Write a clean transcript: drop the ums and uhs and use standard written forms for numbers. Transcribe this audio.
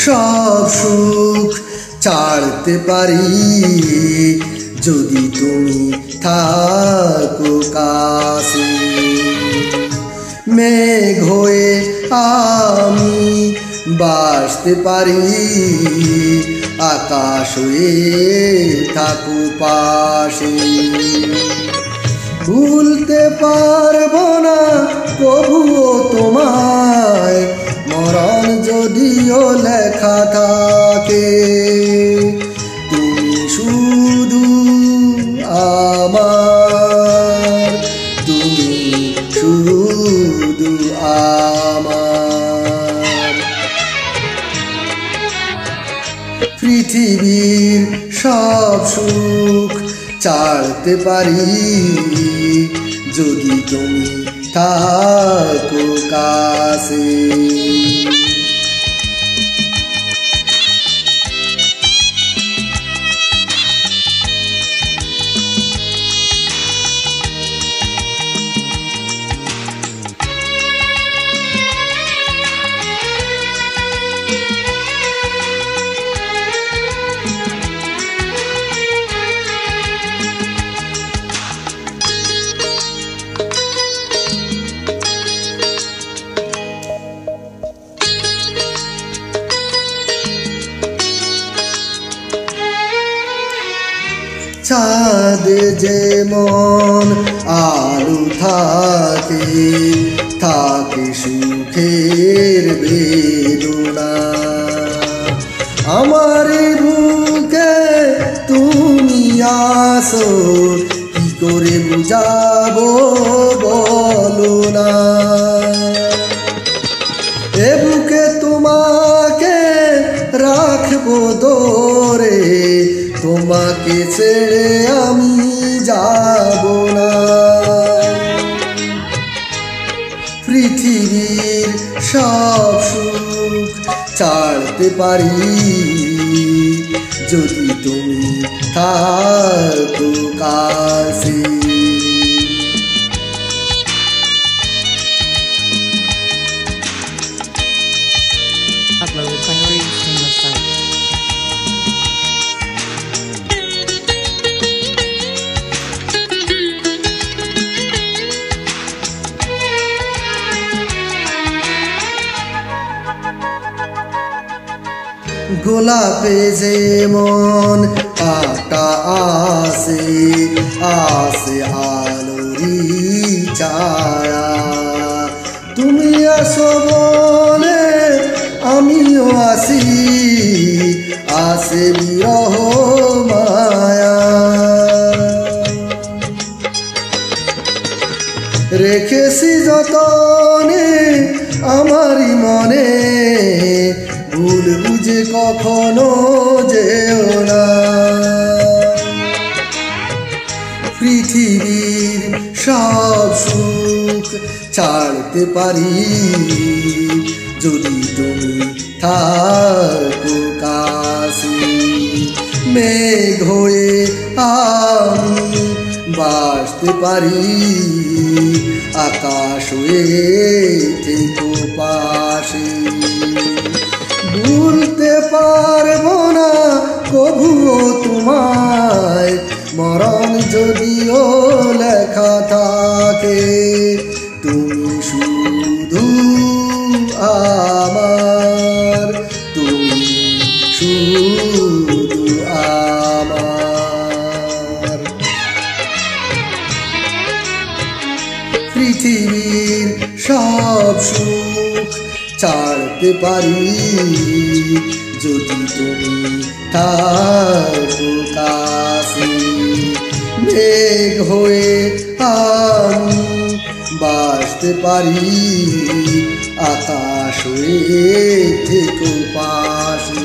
সব সুখ ছাড়তে পারি যদি তুমি থাকো কাছে। মেঘ হয়ে আমি বাসতে পারি, আকাশ হয়ে থাকো পাশে। ভুলতে পারবো না প্রভুও তোমায়, মরণ যদিও লেখা থাকে। তুমি শুধু আমার, তুমি শুধু আমার। পৃথিবীর সব সুখ ছাড়তে পারি যদি তুমি থাকো কাছে। চাঁদে যেমন আলো থাকে, থাকে সুখের বেদনা। আমার বুকে তুমি আসো, কি করে বুঝাবো বলো না। এ বুকে তোমাকে রাখবো ধরে, তোমাকে ছেড়ে আমি যাব না। পৃথিবীর সব সুখ ছাড়তে পারি যদি তুমি থাকো কাছে। Uploaded by Ori's Shameless site. গোলাপে যেমন কাঁটা আসে, আসে আলোরি ছায়া। তুমি আসো বলে আমিও আসি, আসে বিরহ মায়া। রেখেছি যতনে আমারই মনে, ভুল বুঝে কখনো যেও না। পৃথিবীর সব সুখ ছাড়তে পারি যদি তুমি থাকো কাছে। মেঘ হয়ে আমি বাসতে পারি, আকাশ হয়ে থেকো পাশে। ভুলতে পারবো না কভুও তোমায়, মরণ যদিও লেখা থাকে। তুমি শুধু আমার, তুমি শুধু আমার। পৃথিবীর সব সুখ ছাড়তে পারি যদি তুমি থাকো কাছে। মেঘ হয়ে আমি বাসতে পারি, আকাশ হয়ে থেকো পাশে।